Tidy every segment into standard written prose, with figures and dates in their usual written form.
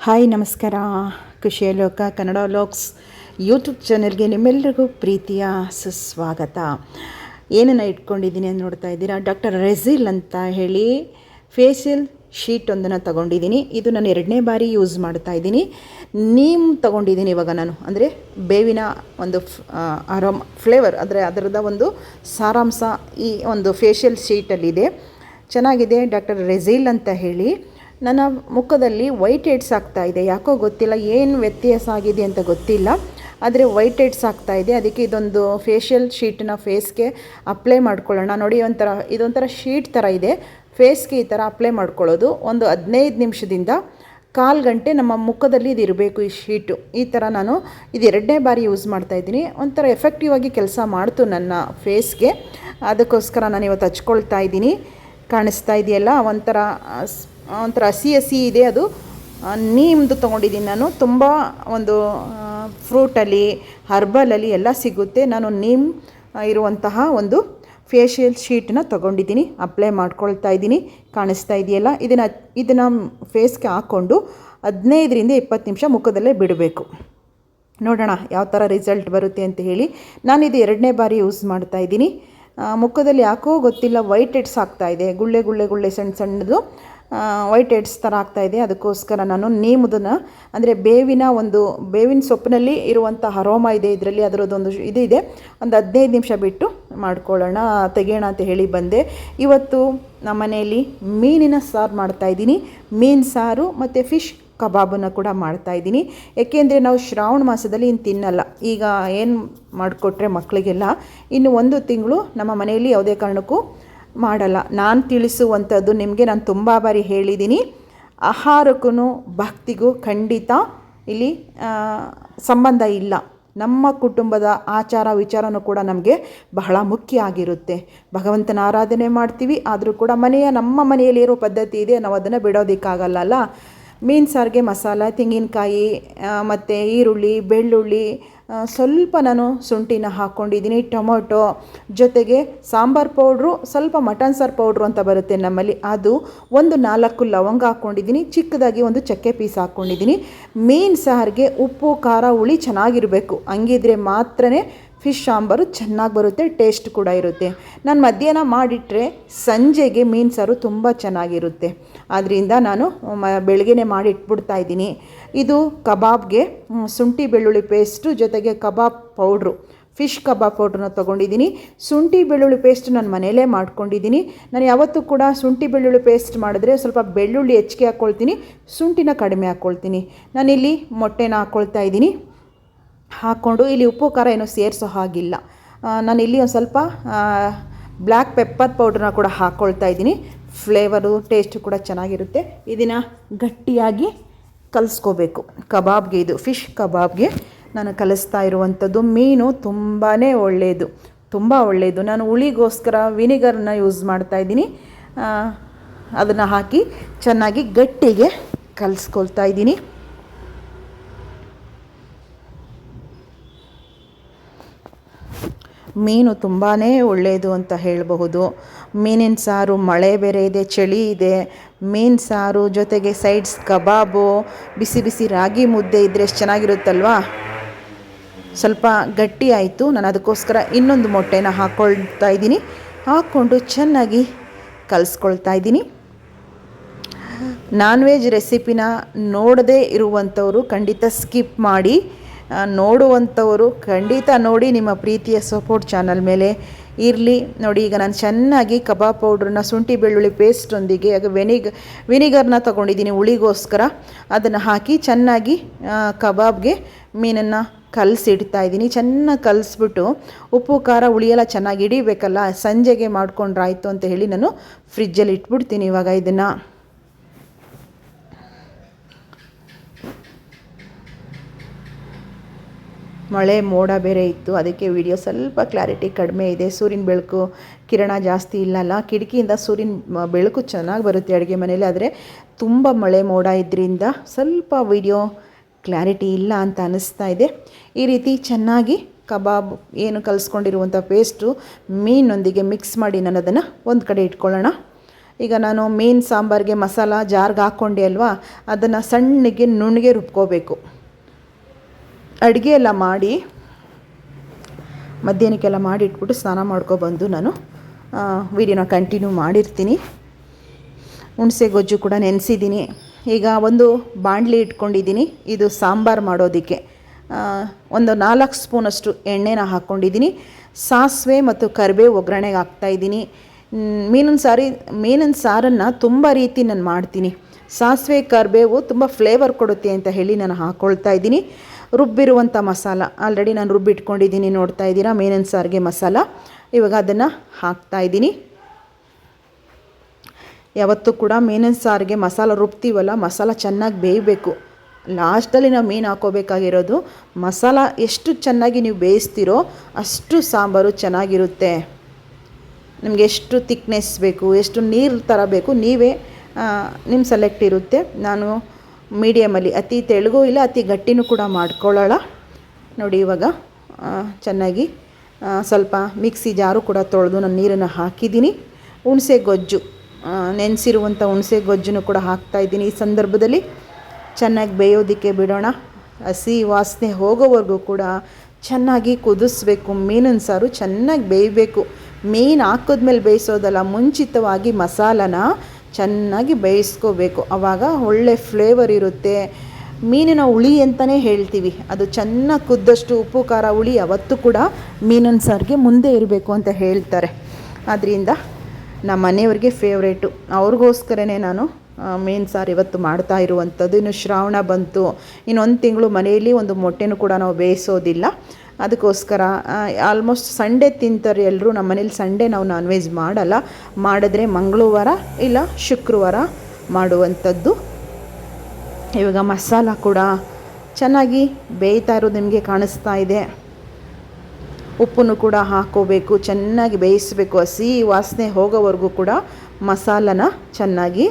Hi ನಮಸ್ಕಾರ. ಖುಷಿಯ ಲೋಕ ಕನ್ನಡ ವ್ಲಾಗ್ಸ್ ಯೂಟ್ಯೂಬ್ ಚಾನೆಲ್ಗೆ ನಿಮ್ಮೆಲ್ಲರಿಗೂ ಪ್ರೀತಿಯ ಸುಸ್ವಾಗತ. ಏನನ್ನು ಇಟ್ಕೊಂಡಿದ್ದೀನಿ ಅಂತ ನೋಡ್ತಾ ಇದ್ದೀರಾ, ಡಾಕ್ಟರ್ ರೆಜಿಲ್ ಅಂತ ಹೇಳಿ ಫೇಶಿಯಲ್ ಶೀಟ್ ಒಂದನ್ನು ತೊಗೊಂಡಿದ್ದೀನಿ. ಇದು ನಾನು 2ನೇ ಬಾರಿ ಯೂಸ್ ಮಾಡ್ತಾ ಇದ್ದೀನಿ. ನೀಮ್ ತೊಗೊಂಡಿದ್ದೀನಿ ಇವಾಗ ನಾನು, ಅಂದರೆ ಬೇವಿನ ಒಂದು ಅರೋಮ್ ಫ್ಲೇವರ್, ಅಂದರೆ ಅದರದ ಒಂದು ಸಾರಾಂಶ ಈ ಒಂದು ಫೇಶಿಯಲ್ ಶೀಟಲ್ಲಿದೆ. ಚೆನ್ನಾಗಿದೆ. ಡಾಕ್ಟರ್ ರೆಜಿಲ್ ಅಂತ ಹೇಳಿ. ನನ್ನ ಮುಖದಲ್ಲಿ ವೈಟ್ ಹೆಡ್ಸ್ ಆಗ್ತಾಯಿದೆ, ಯಾಕೋ ಗೊತ್ತಿಲ್ಲ, ಏನು ವ್ಯತ್ಯಾಸ ಆಗಿದೆ ಅಂತ ಗೊತ್ತಿಲ್ಲ, ಆದರೆ ವೈಟ್ ಹೆಡ್ಸ್ ಆಗ್ತಾಯಿದೆ. ಅದಕ್ಕೆ ಇದೊಂದು ಫೇಶಿಯಲ್ ಶೀಟನ್ನ ಫೇಸ್ಗೆ ಅಪ್ಲೈ ಮಾಡ್ಕೊಳ್ಳೋಣ. ನೋಡಿ, ಇದೊಂಥರ ಶೀಟ್ ಥರ ಇದೆ. ಫೇಸ್ಗೆ ಈ ಥರ ಅಪ್ಲೈ ಮಾಡ್ಕೊಳ್ಳೋದು. ಒಂದು 15 ನಿಮಿಷದಿಂದ 1/4 ಗಂಟೆ ನಮ್ಮ ಮುಖದಲ್ಲಿ ಇದು ಇರಬೇಕು, ಈ ಶೀಟು. ಈ ಥರ ನಾನು ಇದು 2ನೇ ಬಾರಿ ಯೂಸ್ ಮಾಡ್ತಾಯಿದ್ದೀನಿ. ಒಂಥರ ಎಫೆಕ್ಟಿವ್ ಆಗಿ ಕೆಲಸ ಮಾಡ್ತು ನನ್ನ ಫೇಸ್ಗೆ. ಅದಕ್ಕೋಸ್ಕರ ನಾನು ಇವತ್ತು ಹಚ್ಕೊಳ್ತಾ ಇದ್ದೀನಿ. ಕಾಣಿಸ್ತಾ ಇದೆಯಲ್ಲ, ಒಂಥರ ಹಸಿ ಇದೆ. ಅದು ನೀಮ್ದು ತೊಗೊಂಡಿದ್ದೀನಿ ನಾನು. ತುಂಬ ಒಂದು ಫ್ರೂಟಲ್ಲಿ, ಹರ್ಬಲಲ್ಲಿ ಎಲ್ಲ ಸಿಗುತ್ತೆ. ನಾನು ನೀಮ್ ಇರುವಂತಹ ಒಂದು ಫೇಶಿಯಲ್ ಶೀಟನ್ನ ತೊಗೊಂಡಿದ್ದೀನಿ. ಅಪ್ಲೈ ಮಾಡ್ಕೊಳ್ತಾ ಇದ್ದೀನಿ. ಕಾಣಿಸ್ತಾ ಇದೆಯಲ್ಲ, ಇದನ್ನು ಫೇಸ್ಗೆ ಹಾಕ್ಕೊಂಡು 15ರಿಂದ 20 ನಿಮಿಷ ಮುಖದಲ್ಲೇ ಬಿಡಬೇಕು. ನೋಡೋಣ ಯಾವ ಥರ ರಿಸಲ್ಟ್ ಬರುತ್ತೆ ಅಂತ ಹೇಳಿ. ನಾನಿದು 2ನೇ ಬಾರಿ ಯೂಸ್ ಮಾಡ್ತಾ ಇದ್ದೀನಿ. ಮುಖದಲ್ಲಿ ಯಾಕೋ ಗೊತ್ತಿಲ್ಲ ವೈಟ್ ಹೆಡ್ಸ್ ಆಗ್ತಾಯಿದೆ, ಗುಳ್ಳೆ ಸಣ್ಣದು ವೈಟ್ ಹೆಡ್ಸ್ ಥರ ಆಗ್ತಾಯಿದೆ. ಅದಕ್ಕೋಸ್ಕರ ನಾನು ನೀಮುದನ್ನು, ಅಂದರೆ ಬೇವಿನ ಸೊಪ್ಪಿನಲ್ಲಿ ಇರುವಂಥ ಅರೋಮ ಇದೆ ಇದರಲ್ಲಿ, ಅದರದ್ದೊಂದು ಇದೆ. ಒಂದು 15 ನಿಮಿಷ ಬಿಟ್ಟು ತೆಗೆಯೋಣ ಅಂತ ಹೇಳಿ ಬಂದೆ. ಇವತ್ತು ನಮ್ಮ ಮನೆಯಲ್ಲಿ ಮೀನಿನ ಸಾರು ಮಾಡ್ತಾಯಿದ್ದೀನಿ. ಮೀನು ಸಾರು ಮತ್ತು ಫಿಶ್ ಕಬಾಬನ್ನು ಕೂಡ ಮಾಡ್ತಾಯಿದ್ದೀನಿ. ಏಕೆಂದರೆ ನಾವು ಶ್ರಾವಣ ಮಾಸದಲ್ಲಿ ಇನ್ನು ತಿನ್ನಲ್ಲ. ಈಗ ಏನು ಮಾಡಿಕೊಟ್ರೆ ಮಕ್ಕಳಿಗೆಲ್ಲ ಇನ್ನು 1 ತಿಂಗಳು ನಮ್ಮ ಮನೆಯಲ್ಲಿ ಯಾವುದೇ ಕಾರಣಕ್ಕೂ ಮಾಡಲ್ಲ. ನಾನು ತಿಳಿಸುವಂಥದ್ದು ನಿಮಗೆ ನಾನು ತುಂಬ ಬಾರಿ ಹೇಳಿದ್ದೀನಿ, ಆಹಾರಕ್ಕೂ ಭಕ್ತಿಗೂ ಖಂಡಿತ ಇಲ್ಲಿ ಸಂಬಂಧ ಇಲ್ಲ. ನಮ್ಮ ಕುಟುಂಬದ ಆಚಾರ ವಿಚಾರನೂ ಕೂಡ ನಮಗೆ ಬಹಳ ಮುಖ್ಯ ಆಗಿರುತ್ತೆ. ಭಗವಂತನ ಆರಾಧನೆ ಮಾಡ್ತೀವಿ, ಆದರೂ ಕೂಡ ನಮ್ಮ ಮನೆಯಲ್ಲಿರೋ ಪದ್ಧತಿ ಇದೆ, ನಾವು ಅದನ್ನು ಬಿಡೋದಕ್ಕಾಗಲ್ಲ. ಮೀನು ಸಾರಿಗೆ ಮಸಾಲ, ತೆಂಗಿನಕಾಯಿ ಮತ್ತು ಈರುಳ್ಳಿ, ಬೆಳ್ಳುಳ್ಳಿ, ಸ್ವಲ್ಪ ನಾನು ಶುಂಠಿನ ಹಾಕ್ಕೊಂಡಿದ್ದೀನಿ, ಟೊಮೊಟೊ, ಜೊತೆಗೆ ಸಾಂಬಾರು ಪೌಡ್ರು, ಸ್ವಲ್ಪ ಮಟನ್ ಸಾರು ಪೌಡ್ರು ಅಂತ ಬರುತ್ತೆ ನಮ್ಮಲ್ಲಿ, ಅದು ಒಂದು 4 ಲವಂಗ ಹಾಕ್ಕೊಂಡಿದ್ದೀನಿ. ಚಿಕ್ಕದಾಗಿ ಒಂದು ಚಕ್ಕೆ ಪೀಸ್ ಹಾಕ್ಕೊಂಡಿದ್ದೀನಿ. ಮೀನು ಸಾರಿಗೆ ಉಪ್ಪು ಖಾರ ಹುಳಿ ಚೆನ್ನಾಗಿರಬೇಕು, ಹಂಗಿದ್ರೆ ಮಾತ್ರನೇ ಫಿಶ್ ಸಾಂಬಾರು ಚೆನ್ನಾಗಿ ಬರುತ್ತೆ, ಟೇಸ್ಟ್ ಕೂಡ ಇರುತ್ತೆ. ನಾನು ಮಧ್ಯಾಹ್ನ ಮಾಡಿಟ್ರೆ ಸಂಜೆಗೆ ಮೀನು ಸಾರು ತುಂಬ ಚೆನ್ನಾಗಿರುತ್ತೆ. ಆದ್ದರಿಂದ ನಾನು ಬೆಳಗ್ಗೆನೇ ಮಾಡಿ ಇಟ್ಬಿಡ್ತಾ ಇದ್ದೀನಿ. ಇದು ಕಬಾಬ್ಗೆ ಶುಂಠಿ ಬೆಳ್ಳುಳ್ಳಿ ಪೇಸ್ಟು, ಜೊತೆಗೆ ಕಬಾಬ್ ಪೌಡ್ರು, ಫಿಶ್ ಕಬಾಬ್ ಪೌಡ್ರನ್ನ ತೊಗೊಂಡಿದ್ದೀನಿ. ಶುಂಠಿ ಬೆಳ್ಳುಳ್ಳಿ ಪೇಸ್ಟ್ ನಾನು ಮನೆಯಲ್ಲೇ ಮಾಡ್ಕೊಂಡಿದ್ದೀನಿ. ನಾನು ಯಾವತ್ತೂ ಕೂಡ ಶುಂಠಿ ಬೆಳ್ಳುಳ್ಳಿ ಪೇಸ್ಟ್ ಮಾಡಿದ್ರೆ ಸ್ವಲ್ಪ ಬೆಳ್ಳುಳ್ಳಿ ಹೆಚ್ಚಿಗೆ ಹಾಕ್ಕೊಳ್ತೀನಿ, ಶುಂಠಿನ ಕಡಿಮೆ ಹಾಕ್ಕೊಳ್ತೀನಿ. ನಾನಿಲ್ಲಿ ಮೊಟ್ಟೆನ ಹಾಕ್ಕೊಳ್ತಾ ಇದ್ದೀನಿ. ಹಾಕ್ಕೊಂಡು ಇಲ್ಲಿ ಉಪ್ಪು ಖಾರ ಏನೂ ಸೇರಿಸೋ ಹಾಗಿಲ್ಲ. ನಾನಿಲ್ಲಿ ಒಂದು ಸ್ವಲ್ಪ ಬ್ಲ್ಯಾಕ್ ಪೆಪ್ಪರ್ ಪೌಡ್ರನ್ನ ಕೂಡ ಹಾಕ್ಕೊಳ್ತಾ ಇದ್ದೀನಿ. ಫ್ಲೇವರು ಟೇಸ್ಟು ಕೂಡ ಚೆನ್ನಾಗಿರುತ್ತೆ. ಇದನ್ನು ಗಟ್ಟಿಯಾಗಿ ಕಲಿಸ್ಕೋಬೇಕು ಕಬಾಬ್ಗೆ. ಇದು ಫಿಶ್ ಕಬಾಬ್ಗೆ ನಾನು ಕಲಿಸ್ತಾ ಇರುವಂಥದ್ದು. ಮೀನು ತುಂಬಾ ಒಳ್ಳೆಯದು. ನಾನು ಹುಳಿಗೋಸ್ಕರ ವಿನಿಗರ್ನ ಯೂಸ್ ಮಾಡ್ತಾಯಿದ್ದೀನಿ. ಅದನ್ನು ಹಾಕಿ ಚೆನ್ನಾಗಿ ಗಟ್ಟಿಗೆ ಕಲಿಸ್ಕೊಳ್ತಾ ಇದ್ದೀನಿ. ಮೀನು ತುಂಬಾ ಒಳ್ಳೆಯದು ಅಂತ ಹೇಳಬಹುದು. ಮೀನಿನ ಸಾರು, ಮಳೆ ಬೇರೆ ಇದೆ, ಚಳಿ ಇದೆ, ಮೀನು ಸಾರು ಜೊತೆಗೆ ಸೈಡ್ಸ್ ಕಬಾಬು, ಬಿಸಿ ರಾಗಿ ಮುದ್ದೆ ಇದ್ದರೆ ಎಷ್ಟು ಚೆನ್ನಾಗಿರುತ್ತಲ್ವಾ. ಸ್ವಲ್ಪ ಗಟ್ಟಿ ಆಯಿತು. ನಾನು ಅದಕ್ಕೋಸ್ಕರ ಇನ್ನೊಂದು ಮೊಟ್ಟೆನ ಹಾಕ್ಕೊಳ್ತಾ ಇದ್ದೀನಿ. ಹಾಕ್ಕೊಂಡು ಚೆನ್ನಾಗಿ ಕಲಿಸ್ಕೊಳ್ತಾ ಇದ್ದೀನಿ. ನಾನ್ ವೆಜ್ ರೆಸಿಪಿನ ನೋಡದೇ ಇರುವಂಥವರು ಖಂಡಿತ ಸ್ಕಿಪ್ ಮಾಡಿ, ನೋಡುವಂಥವರು ಖಂಡಿತ ನೋಡಿ. ನಿಮ್ಮ ಪ್ರೀತಿಯ ಸಪೋರ್ಟ್ ಚಾನಲ್ ಮೇಲೆ ಇರಲಿ. ನೋಡಿ, ಈಗ ನಾನು ಚೆನ್ನಾಗಿ ಕಬಾಬ್ ಪೌಡ್ರನ್ನ ಶುಂಠಿ ಬೆಳ್ಳುಳ್ಳಿ ಪೇಸ್ಟೊಂದಿಗೆ ವಿನಿಗರ್ನ ತೊಗೊಂಡಿದ್ದೀನಿ ಹುಳಿಗೋಸ್ಕರ. ಅದನ್ನು ಹಾಕಿ ಚೆನ್ನಾಗಿ ಕಬಾಬ್ಗೆ ಮೀನನ್ನು ಕಲಸಿಡ್ತಾ ಇದ್ದೀನಿ. ಚೆನ್ನಾಗಿ ಕಲಿಸ್ಬಿಟ್ಟು ಉಪ್ಪು ಖಾರ ಹುಳಿಯೆಲ್ಲ ಚೆನ್ನಾಗಿ ಹಿಡಿಬೇಕಲ್ಲ, ಸಂಜೆಗೆ ಮಾಡ್ಕೊಂಡ್ರಾಯ್ತು ಅಂತ ಹೇಳಿ ನಾನು ಫ್ರಿಜ್ಜಲ್ಲಿ ಇಟ್ಬಿಡ್ತೀನಿ. ಇವಾಗ ಇದನ್ನು ಮಳೆ ಮೋಡ ಬೇರೆ ಇತ್ತು, ಅದಕ್ಕೆ ವಿಡಿಯೋ ಸ್ವಲ್ಪ ಕ್ಲಾರಿಟಿ ಕಡಿಮೆ ಇದೆ. ಸೂರ್ಯನ ಬೆಳಕು ಕಿರಣ ಜಾಸ್ತಿ ಇಲ್ಲಲ್ಲ, ಕಿಟಕಿಯಿಂದ ಸೂರ್ಯನ ಬೆಳಕು ಚೆನ್ನಾಗಿ ಬರುತ್ತೆ ಅಡುಗೆ ಮನೇಲಿ. ಆದರೆ ತುಂಬ ಮಳೆ ಮೋಡ ಇದ್ದರಿಂದ ಸ್ವಲ್ಪ ವಿಡಿಯೋ ಕ್ಲಾರಿಟಿ ಇಲ್ಲ ಅಂತ ಅನ್ನಿಸ್ತಾ ಇದೆ. ಈ ರೀತಿ ಚೆನ್ನಾಗಿ ಕಬಾಬ್ ಏನು ಕಲಿಸ್ಕೊಂಡಿರುವಂಥ ಪೇಸ್ಟು ಮೀನೊಂದಿಗೆ ಮಿಕ್ಸ್ ಮಾಡಿ ನಾನು ಅದನ್ನು ಒಂದು ಕಡೆ ಇಟ್ಕೊಳ್ಳೋಣ. ಈಗ ನಾನು ಮೀನು ಸಾಂಬಾರಿಗೆ ಮಸಾಲ ಜಾರ್ಗೆ ಹಾಕ್ಕೊಂಡೆ ಅಲ್ವಾ, ಅದನ್ನು ಸಣ್ಣಗೆ ನುಣ್ಣಗೆ ರುಬ್ಕೋಬೇಕು. ಅಡುಗೆ ಎಲ್ಲ ಮಾಡಿ ಮಧ್ಯಾಹ್ನಕ್ಕೆಲ್ಲ ಮಾಡಿ ಇಟ್ಬಿಟ್ಟು ಸ್ನಾನ ಮಾಡ್ಕೊಬಂದು ನಾನು ವೀಡಿಯೋನ ಕಂಟಿನ್ಯೂ ಮಾಡಿರ್ತೀನಿ. ಹುಣಸೆ ಗೊಜ್ಜು ಕೂಡ ನೆನೆಸಿದ್ದೀನಿ. ಈಗ ಒಂದು ಬಾಣಲಿ ಇಟ್ಕೊಂಡಿದ್ದೀನಿ. ಇದು ಸಾಂಬಾರು ಮಾಡೋದಕ್ಕೆ ಒಂದು 4 ಸ್ಪೂನಷ್ಟು ಎಣ್ಣೆನ ಹಾಕ್ಕೊಂಡಿದ್ದೀನಿ. ಸಾಸಿವೆ ಮತ್ತು ಕರಿಬೇವು ಒಗ್ಗರಣೆಗೆ ಹಾಕ್ತಾಯಿದ್ದೀನಿ. ಮೀನಿನ ಸಾರನ್ನು ತುಂಬ ರೀತಿ ನಾನು ಮಾಡ್ತೀನಿ. ಸಾಸಿವೆ ಕರಿಬೇವು ತುಂಬ ಫ್ಲೇವರ್ ಕೊಡುತ್ತೆ ಅಂತ ಹೇಳಿ ನಾನು ಹಾಕ್ಕೊಳ್ತಾ ಇದ್ದೀನಿ. ರುಬ್ಬಿರುವಂಥ ಮಸಾಲ ಆಲ್ರೆಡಿ ನಾನು ರುಬ್ಬಿಟ್ಕೊಂಡಿದ್ದೀನಿ, ನೋಡ್ತಾ ಇದ್ದೀರಾ, ಮೀನಿನ ಸಾರಿಗೆ ಮಸಾಲ. ಇವಾಗ ಅದನ್ನು ಹಾಕ್ತಾಯಿದ್ದೀನಿ. ಯಾವತ್ತೂ ಕೂಡ ಮೀನಿನ ಸಾರಿಗೆ ಮಸಾಲ ರುಬ್ತೀವಲ್ಲ, ಮಸಾಲ ಚೆನ್ನಾಗಿ ಬೇಯಬೇಕು. ಲಾಸ್ಟಲ್ಲಿ ನಾವು ಮೀನು ಹಾಕೋಬೇಕಾಗಿರೋದು. ಮಸಾಲ ಎಷ್ಟು ಚೆನ್ನಾಗಿ ನೀವು ಬೇಯಿಸ್ತೀರೋ ಅಷ್ಟು ಸಾಂಬಾರು ಚೆನ್ನಾಗಿರುತ್ತೆ. ನಿಮಗೆ ಎಷ್ಟು ತಿಕ್ನೆಸ್ ಬೇಕು, ಎಷ್ಟು ನೀರು ಥರ ಬೇಕು, ನೀವೇ ನಿಮ್ಮ ಸೆಲೆಕ್ಟ್ ಇರುತ್ತೆ. ನಾನು ಮೀಡಿಯಮಲ್ಲಿ, ಅತಿ ತೆಳುಗೂ ಇಲ್ಲ ಅತಿ ಗಟ್ಟಿನೂ ಕೂಡ ಮಾಡ್ಕೊಳ್ಳೋಣ. ನೋಡಿ ಇವಾಗ ಚೆನ್ನಾಗಿ ಸ್ವಲ್ಪ ಮಿಕ್ಸಿ ಜಾರು ಕೂಡ ತೊಳೆದು ನಾನು ನೀರನ್ನು ಹಾಕಿದ್ದೀನಿ. ಹುಣಸೆ ಗೊಜ್ಜು, ನೆನೆಸಿರುವಂಥ ಹುಣಸೆ ಗೊಜ್ಜನ್ನು ಕೂಡ ಹಾಕ್ತಾಯಿದ್ದೀನಿ. ಈ ಸಂದರ್ಭದಲ್ಲಿ ಚೆನ್ನಾಗಿ ಬೇಯೋದಕ್ಕೆ ಬಿಡೋಣ. ಹಸಿ ವಾಸನೆ ಹೋಗೋವರೆಗೂ ಕೂಡ ಚೆನ್ನಾಗಿ ಕುದಿಸ್ಬೇಕು. ಮೀನಿನ ಸಾರು ಚೆನ್ನಾಗಿ ಬೇಯಬೇಕು. ಮೀನು ಹಾಕಿದ್ಮೇಲೆ ಬೇಯಿಸೋದಲ್ಲ, ಮುಂಚಿತವಾಗಿ ಮಸಾಲನ ಚೆನ್ನಾಗಿ ಬೇಯಿಸ್ಕೋಬೇಕು. ಆವಾಗ ಒಳ್ಳೆ ಫ್ಲೇವರ್ ಇರುತ್ತೆ. ಮೀನಿನ ಹುಳಿ ಅಂತಲೇ ಹೇಳ್ತೀವಿ. ಅದು ಚೆನ್ನಾಗಿ ಕುದ್ದಷ್ಟು ಉಪ್ಪು ಖಾರ ಹುಳಿ ಯಾವತ್ತೂ ಕೂಡ ಮೀನಿನ ಸಾರಿಗೆ ಮುಂದೆ ಇರಬೇಕು ಅಂತ ಹೇಳ್ತಾರೆ. ಆದ್ದರಿಂದ ನಮ್ಮ ಮನೆಯವ್ರಿಗೆ ಫೇವ್ರೇಟು, ಅವ್ರಿಗೋಸ್ಕರನೇ ನಾನು ಮೀನು ಸಾರು ಇವತ್ತು ಮಾಡ್ತಾ ಇರುವಂಥದ್ದು. ಇನ್ನು ಶ್ರಾವಣ ಬಂತು, ಇನ್ನೊಂದು ತಿಂಗಳು ಮನೆಯಲ್ಲಿ ಒಂದು ಮೊಟ್ಟೆನೂ ಕೂಡ ನಾವು ಬೇಯಿಸೋದಿಲ್ಲ. ಅದಕ್ಕೋಸ್ಕರ ಆಲ್ಮೋಸ್ಟ್ ಸಂಡೇ ತಿಂತಾರೆ ಎಲ್ಲರೂ. ನಮ್ಮ ಮನೇಲಿ ಸಂಡೇ ನಾವು ನಾನ್ ವೆಜ್ ಮಾಡಲ್ಲ. ಮಾಡಿದ್ರೆ ಮಂಗಳವಾರ ಇಲ್ಲ ಶುಕ್ರವಾರ ಮಾಡುವಂಥದ್ದು. ಇವಾಗ ಮಸಾಲ ಕೂಡ ಚೆನ್ನಾಗಿ ಬೇಯ್ತಾ ಇರೋದು ನಿಮಗೆ ಕಾಣಿಸ್ತಾ ಇದೆ. ಉಪ್ಪನ್ನು ಕೂಡ ಹಾಕೋಬೇಕು, ಚೆನ್ನಾಗಿ ಬೇಯಿಸಬೇಕು. ಹಸಿ ವಾಸನೆ ಹೋಗೋವರೆಗೂ ಕೂಡ ಮಸಾಲನ ಚೆನ್ನಾಗಿ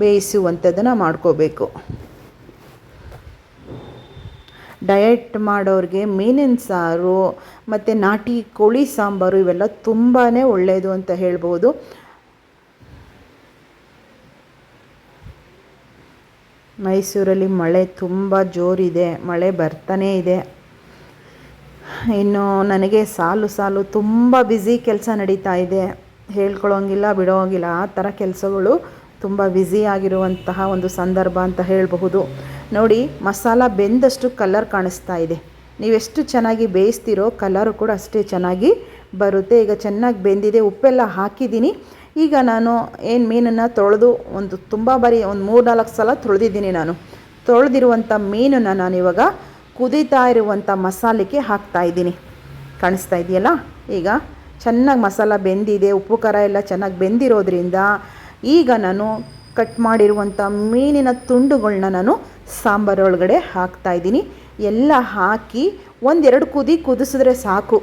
ಬೇಯಿಸುವಂಥದ್ದನ್ನು ಮಾಡ್ಕೋಬೇಕು. ಡಯಟ್ ಮಾಡೋರಿಗೆ ಮೀನಿನ ಸಾರು ಮತ್ತು ನಾಟಿ ಕೋಳಿ ಸಾಂಬಾರು ಇವೆಲ್ಲ ತುಂಬಾ ಒಳ್ಳೆಯದು ಅಂತ ಹೇಳ್ಬೋದು. ಮೈಸೂರಲ್ಲಿ ಮಳೆ ತುಂಬ ಜೋರಿದೆ, ಮಳೆ ಬರ್ತಾನೇ ಇದೆ. ಇನ್ನು ನನಗೆ ಸಾಲು ತುಂಬ ಬ್ಯುಸಿ ಕೆಲಸ ನಡೀತಾ ಇದೆ. ಹೇಳ್ಕೊಳ್ಳೋಂಗಿಲ್ಲ, ಬಿಡೋಂಗಿಲ್ಲ, ಆ ಥರ ಕೆಲಸಗಳು ತುಂಬ ಬ್ಯುಸಿ ಆಗಿರುವಂತಹ ಒಂದು ಸಂದರ್ಭ ಅಂತ ಹೇಳಬಹುದು. ನೋಡಿ, ಮಸಾಲ ಬೆಂದಷ್ಟು ಕಲರ್ ಕಾಣಿಸ್ತಾ ಇದೆ. ನೀವೆಷ್ಟು ಚೆನ್ನಾಗಿ ಬೇಯಿಸ್ತೀರೋ ಕಲರು ಕೂಡ ಅಷ್ಟೇ ಚೆನ್ನಾಗಿ ಬರುತ್ತೆ. ಈಗ ಚೆನ್ನಾಗಿ ಬೆಂದಿದೆ, ಉಪ್ಪೆಲ್ಲ ಹಾಕಿದ್ದೀನಿ. ಈಗ ನಾನು ಮೀನನ್ನು ತೊಳೆದು ತುಂಬ ಬಾರಿ ಒಂದು 3-4 ಸಲ ತೊಳೆದಿದ್ದೀನಿ. ನಾನು ತೊಳೆದಿರುವಂಥ ಮೀನನ್ನು ನಾನಿವಾಗ ಕುದೀತಾ ಇರುವಂಥ ಮಸಾಲೆಗೆ ಹಾಕ್ತಾಯಿದ್ದೀನಿ. ಕಾಣಿಸ್ತಾ ಇದೆಯಲ್ಲ, ಈಗ ಚೆನ್ನಾಗಿ ಮಸಾಲ ಬೆಂದಿದೆ, ಉಪ್ಪು ಖಾರ ಎಲ್ಲ ಚೆನ್ನಾಗಿ ಬೆಂದಿರೋದ್ರಿಂದ ಈಗ ನಾನು ಕಟ್ ಮಾಡಿರುವಂಥ ಮೀನಿನ ತುಂಡುಗಳನ್ನ ನಾನು ಸಾಂಬಾರೊಳಗಡೆ ಹಾಕ್ತಾಯಿದ್ದೀನಿ. ಎಲ್ಲ ಹಾಕಿ 1-2 ಕುದಿಸಿದ್ರೆ ಸಾಕು.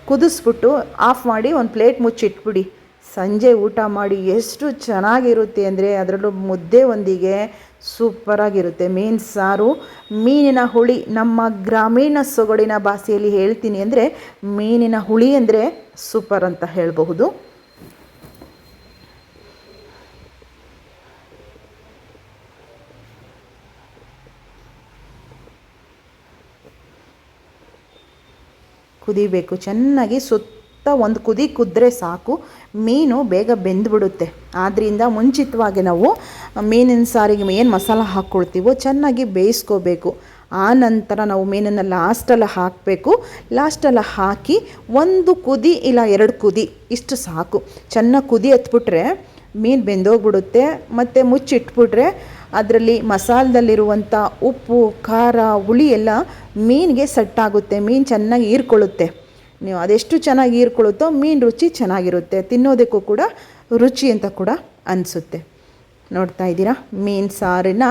ಕುದಿಸ್ಬಿಟ್ಟು ಆಫ್ ಮಾಡಿ ಒಂದು ಪ್ಲೇಟ್ ಮುಚ್ಚಿಟ್ಬಿಡಿ. ಸಂಜೆ ಊಟ ಮಾಡಿ ಎಷ್ಟು ಚೆನ್ನಾಗಿರುತ್ತೆ ಅಂದರೆ, ಅದರಲ್ಲೂ ಮುದ್ದೆ ಒಂದಿಗೆ ಸೂಪರಾಗಿರುತ್ತೆ. ಮೀನು ಸಾರು, ಮೀನಿನ ಹುಳಿ. ನಮ್ಮ ಗ್ರಾಮೀಣ ಸೊಗಡಿನ ಭಾಷೆಯಲ್ಲಿ ಹೇಳ್ತೀನಿ ಅಂದರೆ ಮೀನಿನ ಹುಳಿ ಅಂದರೆ ಸೂಪರ್ ಅಂತ ಹೇಳಬಹುದು. ಕುದಿಬೇಕು ಚೆನ್ನಾಗಿ. ಸುತ್ತ ಒಂದು ಕುದ್ರೆ ಸಾಕು, ಮೀನು ಬೇಗ ಬೆಂದುಬಿಡುತ್ತೆ. ಆದ್ದರಿಂದ ಮುಂಚಿತವಾಗಿ ನಾವು ಮೀನಿನ ಸಾರಿಗೆ ಏನು ಮಸಾಲ ಹಾಕ್ಕೊಳ್ತೀವೋ ಚೆನ್ನಾಗಿ ಬೇಯಿಸ್ಕೋಬೇಕು. ಆ ನಂತರ ನಾವು ಮೀನನ್ನು ಲಾಸ್ಟಲ್ಲಿ ಹಾಕಬೇಕು. ಲಾಸ್ಟಲ್ಲಿ ಹಾಕಿ 1 ಕುದಿ ಇಲ್ಲ 2 ಕುದಿ ಇಷ್ಟು ಸಾಕು. ಚೆನ್ನಾಗಿ ಕುದಿ ಹತ್ಬಿಟ್ರೆ ಮೀನು ಬೆಂದೋಗ್ಬಿಡುತ್ತೆ. ಮತ್ತು ಮುಚ್ಚಿಟ್ಬಿಟ್ರೆ ಅದರಲ್ಲಿ ಮಸಾಲದಲ್ಲಿರುವಂಥ ಉಪ್ಪು ಖಾರ ಹುಳಿ ಎಲ್ಲ ಮೀನಿಗೆ ಸೆಟ್ಟಾಗುತ್ತೆ. ಮೀನು ಚೆನ್ನಾಗಿ ಹೀರ್ಕೊಳ್ಳುತ್ತೆ. ನೀವು ಅದೆಷ್ಟು ಚೆನ್ನಾಗಿ ಹೀರ್ಕೊಳ್ಳುತ್ತೋ ಮೀನು ರುಚಿ ಚೆನ್ನಾಗಿರುತ್ತೆ, ತಿನ್ನೋದಕ್ಕೂ ಕೂಡ ರುಚಿ ಅಂತ ಕೂಡ ಅನಿಸುತ್ತೆ. ನೋಡ್ತಾ ಇದ್ದೀರಾ, ಮೀನು ಸಾರಿನ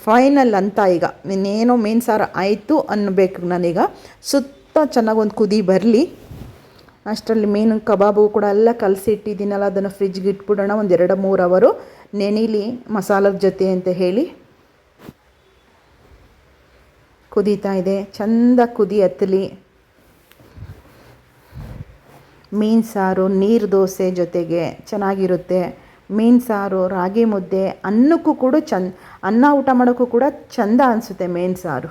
ಫೈನಲ್ ಅಂತ. ಈಗ ಇನ್ನೇನೋ ಮೀನು ಸಾರು ಆಯಿತು ಅನ್ನಬೇಕು ನಾನೀಗ. ಸುತ್ತ ಚೆನ್ನಾಗಿ ಒಂದು ಕುದಿ ಬರಲಿ. ಅಷ್ಟರಲ್ಲಿ ಮೀನು ಕಬಾಬು ಕೂಡ ಎಲ್ಲ ಕಲಸಿ ಇಟ್ಟಿದ್ದೀನಲ್ಲ, ಅದನ್ನು ಫ್ರಿಜ್ಗೆ ಇಟ್ಬಿಡೋಣ. ಒಂದು 2-3 ಅವರು ನೆನೀಲಿ ಮಸಾಲದ ಜೊತೆ ಅಂತ ಹೇಳಿ. ಕುದೀತಾ ಇದೆ, ಚೆಂದ ಕುದಿ ಹತ್ತಲಿ. ಮೀನು ಸಾರು ನೀರು ದೋಸೆ ಜೊತೆಗೆ ಚೆನ್ನಾಗಿರುತ್ತೆ. ಮೀನು ಸಾರು, ರಾಗಿ ಮುದ್ದೆ, ಅನ್ನಕ್ಕೂ ಕೂಡ ಅನ್ನ ಊಟ ಮಾಡೋಕ್ಕೂ ಕೂಡ ಚಂದ ಅನಿಸುತ್ತೆ ಮೀನು ಸಾರು.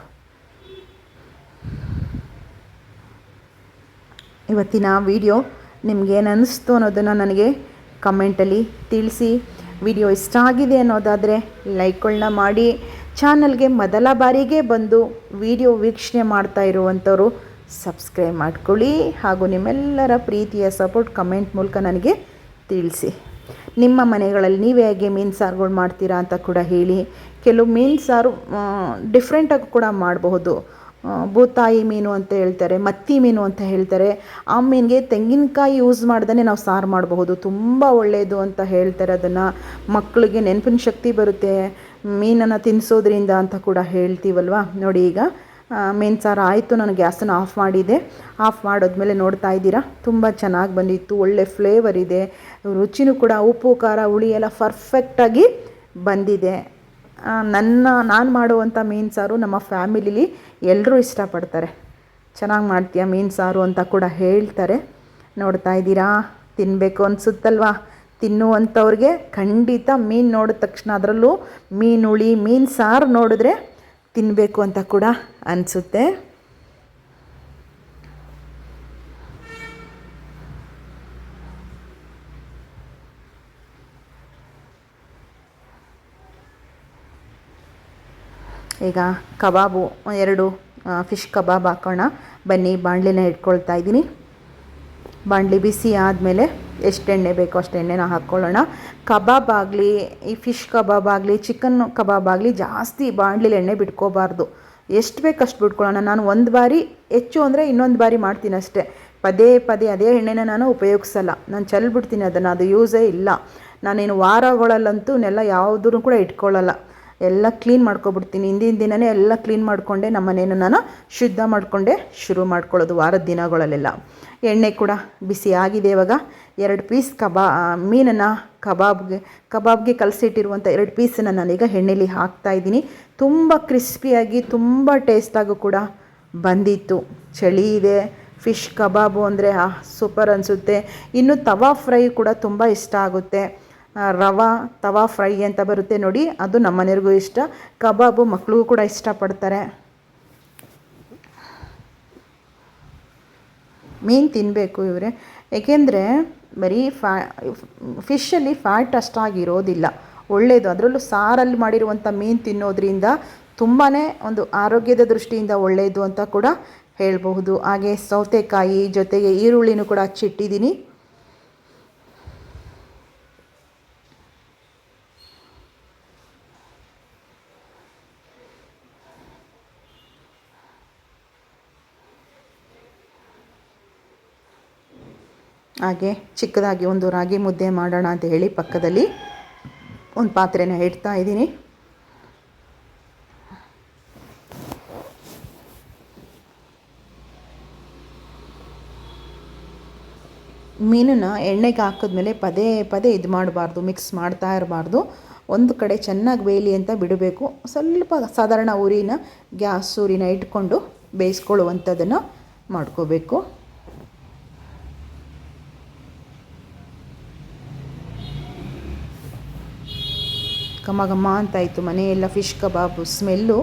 ಇವತ್ತಿನ ವಿಡಿಯೋ ನಿಮಗೇನು ಅನ್ನಿಸ್ತು ಅನ್ನೋದನ್ನು ನನಗೆ ಕಮೆಂಟಲ್ಲಿ ತಿಳಿಸಿ. ವಿಡಿಯೋ ಇಷ್ಟ ಆಗಿದೆ ಅನ್ನೋದಾದರೆ ಲೈಕ್ಗಳನ್ನ ಮಾಡಿ, ಚಾನಲ್ಗೆ ಮೊದಲ ಬಾರಿಗೆ ಬಂದು ವಿಡಿಯೋ ವೀಕ್ಷಣೆ ಮಾಡ್ತಾ ಇರುವಂಥವ್ರು ಸಬ್ಸ್ಕ್ರೈಬ್ ಮಾಡ್ಕೊಳ್ಳಿ. ಹಾಗೂ ನಿಮ್ಮೆಲ್ಲರ ಪ್ರೀತಿಯ ಸಪೋರ್ಟ್ ಕಮೆಂಟ್ ಮೂಲಕ ನನಗೆ ತಿಳಿಸಿ. ನಿಮ್ಮ ಮನೆಗಳಲ್ಲಿ ನೀವು ಹೇಗೆ ಮೀನು ಸಾರುಗಳು ಮಾಡ್ತೀರಾ ಅಂತ ಕೂಡ ಹೇಳಿ. ಕೆಲವು ಮೀನು ಸಾರು ಡಿಫ್ರೆಂಟಾಗಿ ಕೂಡ ಮಾಡಬಹುದು. ಬೂತಾಯಿ ಮೀನು ಅಂತ ಹೇಳ್ತಾರೆ, ಮತ್ತಿ ಮೀನು ಅಂತ ಹೇಳ್ತಾರೆ. ಆ ಮೀನಿಗೆ ತೆಂಗಿನಕಾಯಿ ಯೂಸ್ ಮಾಡ್ದೇ ನಾವು ಸಾರು ಮಾಡಬಹುದು, ತುಂಬ ಒಳ್ಳೆಯದು ಅಂತ ಹೇಳ್ತಾರೆ. ಅದನ್ನು ಮಕ್ಕಳಿಗೆ ನೆನಪಿನ ಶಕ್ತಿ ಬರುತ್ತೆ ಮೀನನ್ನು ತಿನ್ನಿಸೋದ್ರಿಂದ ಅಂತ ಕೂಡ ಹೇಳ್ತೀವಲ್ವ. ನೋಡಿ, ಈಗ ಮೀನು ಸಾರು ಆಯಿತು. ನಾನು ಗ್ಯಾಸನ್ನು ಆಫ್ ಮಾಡಿದೆ. ಆಫ್ ಮಾಡಿದ್ಮೇಲೆ ನೋಡ್ತಾ ಇದ್ದೀರಾ, ತುಂಬ ಚೆನ್ನಾಗಿ ಬಂದಿತ್ತು. ಒಳ್ಳೆ ಫ್ಲೇವರ್ ಇದೆ, ರುಚಿನೂ ಕೂಡ ಉಪ್ಪು ಖಾರ ಹುಳಿ ಎಲ್ಲ ಪರ್ಫೆಕ್ಟಾಗಿ ಬಂದಿದೆ. ನಾನು ಮಾಡುವಂಥ ಮೀನು ಸಾರು ನಮ್ಮ ಫ್ಯಾಮಿಲಿಲಿ ಎಲ್ಲರೂ ಇಷ್ಟಪಡ್ತಾರೆ. ಚೆನ್ನಾಗಿ ಮಾಡ್ತೀಯ ಮೀನು ಸಾರು ಅಂತ ಕೂಡ ಹೇಳ್ತಾರೆ. ನೋಡ್ತಾ ಇದ್ದೀರಾ, ತಿನ್ನಬೇಕು ಅನಿಸುತ್ತಲ್ವಾ? ತಿನ್ನುವಂಥವ್ರಿಗೆ ಖಂಡಿತ ಮೀನು ನೋಡಿದ ತಕ್ಷಣ, ಅದರಲ್ಲೂ ಮೀನು ಹುಳಿ ಮೀನು ಸಾರು ನೋಡಿದ್ರೆ ತಿನ್ನಬೇಕು ಅಂತ ಕೂಡ ಅನಿಸುತ್ತೆ. ಈಗ ಕಬಾಬು 2 ಫಿಶ್ ಕಬಾಬ್ ಹಾಕೋಣ ಬನ್ನಿ. ಬಾಣಲಿನ ಇಟ್ಕೊಳ್ತಾ ಇದ್ದೀನಿ. ಬಾಣಲಿ ಬಿಸಿ ಆದಮೇಲೆ ಎಷ್ಟು ಎಣ್ಣೆ ಬೇಕೋ ಅಷ್ಟು ಎಣ್ಣೆನ ಹಾಕ್ಕೊಳ್ಳೋಣ. ಕಬಾಬ್ ಆಗಲಿ, ಈ ಫಿಶ್ ಕಬಾಬ್ ಆಗಲಿ, ಚಿಕನ್ ಕಬಾಬ್ ಆಗಲಿ ಜಾಸ್ತಿ ಬಾಣಲಿಲಿ ಎಣ್ಣೆ ಬಿಟ್ಕೋಬಾರ್ದು. ಎಷ್ಟು ಬೇಕು ಅಷ್ಟು ಬಿಟ್ಕೊಳ್ಳೋಣ. ನಾನು ಒಂದು ಬಾರಿ ಹೆಚ್ಚು ಅಂದರೆ ಇನ್ನೊಂದು ಬಾರಿ ಮಾಡ್ತೀನಿ ಅಷ್ಟೇ. ಪದೇ ಪದೇ ಅದೇ ಎಣ್ಣೆನ ನಾನು ಉಪಯೋಗಿಸಲ್ಲ. ನಾನು ಚೆಲ್ಬಿಡ್ತೀನಿ ಅದನ್ನು, ಅದು ಯೂಸೇ ಇಲ್ಲ. ನಾನೇನು ವಾರಗಳಲ್ಲಂತೂ ನೆಲ್ಲ ಯಾವುದೂ ಕೂಡ ಇಟ್ಕೊಳ್ಳಲ್ಲ. ಎಲ್ಲ ಕ್ಲೀನ್ ಮಾಡ್ಕೊಬಿಡ್ತೀನಿ. ಹಿಂದಿನ ದಿನವೇ ಎಲ್ಲ ಕ್ಲೀನ್ ಮಾಡಿಕೊಂಡೆ ನಮ್ಮ ಮನೇನ ನಾನು ಶುದ್ಧ ಮಾಡಿಕೊಂಡೆ ಶುರು ಮಾಡ್ಕೊಳ್ಳೋದು ವಾರದ ದಿನಗಳಲ್ಲೆಲ್ಲ. ಎಣ್ಣೆ ಕೂಡ ಬಿಸಿ ಆಗಿದೆ. ಇವಾಗ 2 ಪೀಸ್ ಮೀನನ್ನು ಕಬಾಬ್ಗೆ ಕಲಸಿಟ್ಟಿರುವಂಥ 2 ಪೀಸನ್ನು ನಾನೀಗ ಎಣ್ಣೆಲಿ ಹಾಕ್ತಾಯಿದ್ದೀನಿ. ತುಂಬ ಕ್ರಿಸ್ಪಿಯಾಗಿ ತುಂಬ ಟೇಸ್ಟಾಗೂ ಕೂಡ ಬಂದಿತ್ತು. ಚಳಿ ಇದೆ, ಫಿಶ್ ಕಬಾಬು ಅಂದರೆ ಸೂಪರ್ ಅನಿಸುತ್ತೆ. ಇನ್ನು ತವಾ ಫ್ರೈ ಕೂಡ ತುಂಬ ಇಷ್ಟ ಆಗುತ್ತೆ. ತವಾ ಫ್ರೈ ಅಂತ ಬರುತ್ತೆ ನೋಡಿ, ಅದು ನಮ್ಮ ಮನೆಯವ್ರಿಗೂ ಇಷ್ಟ. ಕಬಾಬು ಮಕ್ಕಳಿಗೂ ಕೂಡ ಇಷ್ಟಪಡ್ತಾರೆ. ಮೀನು ತಿನ್ನಬೇಕು ಇವರೇ, ಏಕೆಂದರೆ ಬರೀ ಫಿಶಲ್ಲಿ ಫ್ಯಾಟ್ ಅಷ್ಟಾಗಿರೋದಿಲ್ಲ, ಒಳ್ಳೆಯದು. ಅದರಲ್ಲೂ ಸಾರಲ್ಲಿ ಮಾಡಿರುವಂಥ ಮೀನು ತಿನ್ನೋದ್ರಿಂದ ತುಂಬಾ ಒಂದು ಆರೋಗ್ಯದ ದೃಷ್ಟಿಯಿಂದ ಒಳ್ಳೆಯದು ಅಂತ ಕೂಡ ಹೇಳಬಹುದು. ಹಾಗೆ ಸೌತೆಕಾಯಿ ಜೊತೆಗೆ ಈರುಳ್ಳಿನೂ ಕೂಡ ಹಚ್ಚಿಟ್ಟಿದ್ದೀನಿ. ಹಾಗೆ ಚಿಕ್ಕದಾಗಿ ಒಂದು ರಾಗಿ ಮುದ್ದೆ ಮಾಡೋಣ ಅಂತ ಹೇಳಿ ಪಕ್ಕದಲ್ಲಿ ಒಂದು ಪಾತ್ರೆನ ಇಡ್ತಾ ಇದ್ದೀನಿ. ಮೀನನ್ನು ಎಣ್ಣೆಗೆ ಹಾಕಿದ್ಮೇಲೆ ಪದೇ ಪದೇ ಇದು ಮಾಡಬಾರ್ದು, ಮಿಕ್ಸ್ ಮಾಡ್ತಾ ಇರಬಾರ್ದು. ಒಂದು ಕಡೆ ಚೆನ್ನಾಗಿ ಬೇಯಲಿ ಅಂತ ಬಿಡಬೇಕು. ಸ್ವಲ್ಪ ಸಾಧಾರಣ ಗ್ಯಾಸ್ ಉರಿನ ಇಟ್ಕೊಂಡು ಬೇಯಿಸ್ಕೊಳ್ಳುವಂಥದ್ದನ್ನು ಮಾಡ್ಕೋಬೇಕು. ಘಮ ಅಂತಾಯಿತು ಮನೆಯೆಲ್ಲ. ಫಿಶ್ ಕಬಾಬು ಸ್ಮೆಲ್ಲು,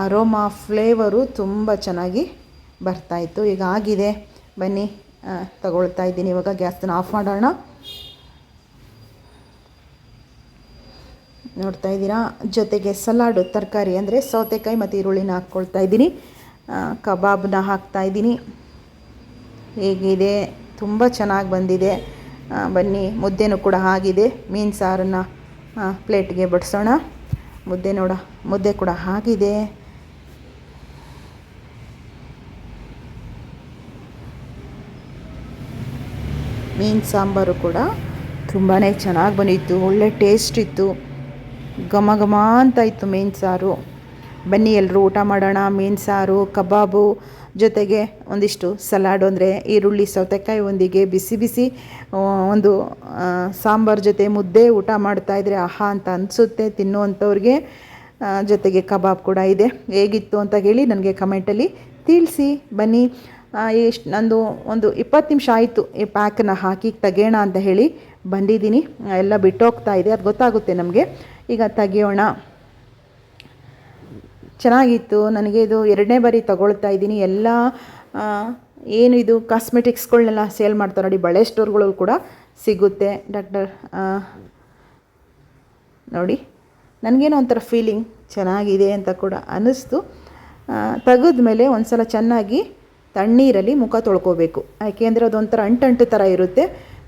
ಅರೋಮಾ, ಫ್ಲೇವರು ತುಂಬ ಚೆನ್ನಾಗಿ ಬರ್ತಾಯಿತ್ತು. ಈಗ ಆಗಿದೆ, ಬನ್ನಿ ತಗೊಳ್ತಾ ಇದ್ದೀನಿ. ಇವಾಗ ಗ್ಯಾಸನ್ನು ಆಫ್ ಮಾಡೋಣ. ನೋಡ್ತಾ ಇದ್ದೀರಾ, ಜೊತೆಗೆ ಸಲಾಡು ತರಕಾರಿ ಅಂದರೆ ಸೌತೆಕಾಯಿ ಮತ್ತು ಈರುಳ್ಳಿನ ಹಾಕ್ಕೊಳ್ತಾ ಇದ್ದೀನಿ. ಕಬಾಬ್ನ ಹಾಕ್ತಾಯಿದ್ದೀನಿ. ಹೇಗಿದೆ, ತುಂಬ ಚೆನ್ನಾಗಿ ಬಂದಿದೆ. ಬನ್ನಿ, ಮುದ್ದೆನೂ ಕೂಡ ಆಗಿದೆ. ಮೀನು ಸಾರನ್ನು ಪ್ಲೇಟ್ಗೆ ಬಡಿಸೋಣ. ಮುದ್ದೆ ಕೂಡ ಆಗಿದೆ. ಮೀನು ಸಾಂಬಾರು ಕೂಡ ತುಂಬಾ ಚೆನ್ನಾಗಿ ಬಂದಿತ್ತು, ಒಳ್ಳೆ ಟೇಸ್ಟ್ ಇತ್ತು. ಘಮ ಅಂತ ಇತ್ತು ಮೀನು ಸಾರು. ಬನ್ನಿ ಎಲ್ಲರೂ ಊಟ ಮಾಡೋಣ. ಮೀನು ಸಾರು, ಕಬಾಬು ಜೊತೆಗೆ ಒಂದಿಷ್ಟು ಸಲಾಡು ಅಂದರೆ ಈರುಳ್ಳಿ ಸೌತೆಕಾಯಿ ಒಂದಿಗೆ ಬಿಸಿ ಬಿಸಿ ಒಂದು ಸಾಂಬಾರು ಜೊತೆ ಮುದ್ದೆ ಊಟ ಮಾಡ್ತಾಯಿದ್ರೆ ಆಹಾ ಅಂತ ಅನಿಸುತ್ತೆ ತಿನ್ನುವಂಥವ್ರಿಗೆ. ಜೊತೆಗೆ ಕಬಾಬ್ ಕೂಡ ಇದೆ. ಹೇಗಿತ್ತು ಅಂತ ಹೇಳಿ ನನಗೆ ಕಮೆಂಟಲ್ಲಿ ತಿಳಿಸಿ. ಬನ್ನಿ, ನಂದು ಒಂದು 20 ನಿಮಿಷ ಆಯಿತು ಈ ಪ್ಯಾಕನ್ನು ಹಾಕಿ ತೆಗೆಯೋಣ ಅಂತ ಹೇಳಿ ಬಂದಿದ್ದೀನಿ, ಎಲ್ಲ ಬಿಟ್ಟೋಗ್ತಾ ಇದೆ, ಅದು ಗೊತ್ತಾಗುತ್ತೆ ನಮಗೆ. ಈಗ ತೆಗಿಯೋಣ. ಚೆನ್ನಾಗಿತ್ತು. ನನಗೆ ಇದು 2ನೇ ಬಾರಿ ತಗೊಳ್ತಾ ಇದ್ದೀನಿ. ಎಲ್ಲ ಏನು ಇದು ಕಾಸ್ಮೆಟಿಕ್ಸ್ಗಳನ್ನೆಲ್ಲ ಸೇಲ್ ಮಾಡ್ತಾರೆ ನೋಡಿ, ಬಳೆ ಸ್ಟೋರ್ಗಳು ಕೂಡ ಸಿಗುತ್ತೆ. ನೋಡಿ, ನನಗೇನೋ ಒಂಥರ ಫೀಲಿಂಗ್ ಚೆನ್ನಾಗಿದೆ ಅಂತ ಕೂಡ ಅನ್ನಿಸ್ತು. ತೆಗೆದ್ಮೇಲೆ ಒಂದು ಸಲ ಚೆನ್ನಾಗಿ ತಣ್ಣೀರಲ್ಲಿ ಮುಖ ತೊಳ್ಕೊಬೇಕು, ಯಾಕೆಂದರೆ ಅದೊಂಥರ ಅಂಟು ಥರ ಇರುತ್ತೆ.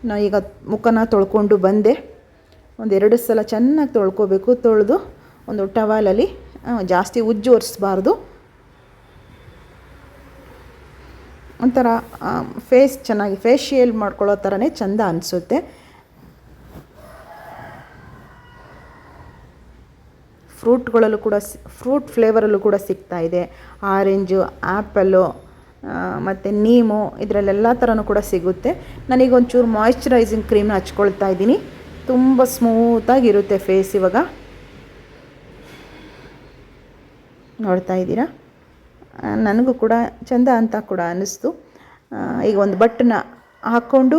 ನಾನು ಈಗ ಮುಖನ ತೊಳ್ಕೊಂಡು ಬಂದೆ. 1-2 ಸಲ ಚೆನ್ನಾಗಿ ತೊಳ್ಕೊಬೇಕು. ತೊಳೆದು ಒಂದು ಟವಲಲ್ಲಿ, ಜಾಸ್ತಿ ಉಜ್ಜು ಒರೆಸ್ಬಾರ್ದು, ಒಂಥರ ಫೇಸ್ ಚೆನ್ನಾಗಿ ಫೇಶಿಯಲ್ ಮಾಡ್ಕೊಳ್ಳೋ ಥರನೇ ಚೆಂದ ಅನಿಸುತ್ತೆ. ಫ್ರೂಟ್ಗಳಲ್ಲೂ ಕೂಡ ಫ್ರೂಟ್ ಫ್ಲೇವರಲ್ಲೂ ಕೂಡ ಸಿಗ್ತಾ ಇದೆ. ಆರೆಂಜು, ಆ್ಯಪಲ್ಲು ಮತ್ತು ನೀಮು, ಇದರಲ್ಲೆಲ್ಲ ಥರನೂ ಕೂಡ ಸಿಗುತ್ತೆ. ನನಗೊಂಚೂರು ಮಾಯ್ಶ್ಚರೈಸಿಂಗ್ ಕ್ರೀಮ್ನ ಹಚ್ಕೊಳ್ತಾ ಇದ್ದೀನಿ. ತುಂಬ ಸ್ಮೂತಾಗಿರುತ್ತೆ ಫೇಸ್. ಇವಾಗ ನೋಡ್ತಾ ಇದ್ದೀರಾ, ನನಗೂ ಕೂಡ ಚೆಂದ ಅಂತ ಕೂಡ ಅನ್ನಿಸ್ತು. ಈಗ ಒಂದು ಬಟ್ಟನ್ನ ಹಾಕ್ಕೊಂಡು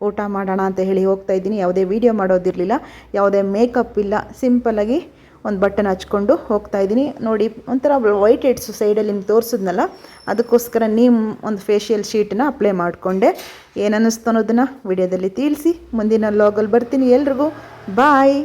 ಊಟ ಮಾಡೋಣ ಅಂತ ಹೇಳಿ ಹೋಗ್ತಾ ಇದ್ದೀನಿ. ಯಾವುದೇ ವೀಡಿಯೋ ಮಾಡೋದಿರಲಿಲ್ಲ, ಯಾವುದೇ ಮೇಕಪ್ ಇಲ್ಲ, ಸಿಂಪಲ್ಲಾಗಿ ಒಂದು ಬಟ್ಟನ್ನ ಹಚ್ಕೊಂಡು ಹೋಗ್ತಾ ಇದ್ದೀನಿ. ನೋಡಿ, ಒಂಥರ ವೈಟ್ ಹೆಡ್ಸು ಸೈಡಲ್ಲಿ ನಿಮ್ಗೆ ತೋರಿಸಿದ್ನಲ್ಲ, ಅದಕ್ಕೋಸ್ಕರ ಒಂದು ಫೇಶಿಯಲ್ ಶೀಟನ್ನ ಅಪ್ಲೈ ಮಾಡಿಕೊಂಡೆ. ಏನು ಅನ್ನಿಸ್ತು ಅನ್ನೋದನ್ನು ವಿಡಿಯೋದಲ್ಲಿ ತಿಳಿಸಿ. ಮುಂದಿನ ವ್ಲಾಗಲ್ಲಿ ಬರ್ತೀನಿ. ಎಲ್ರಿಗೂ ಬಾಯ್.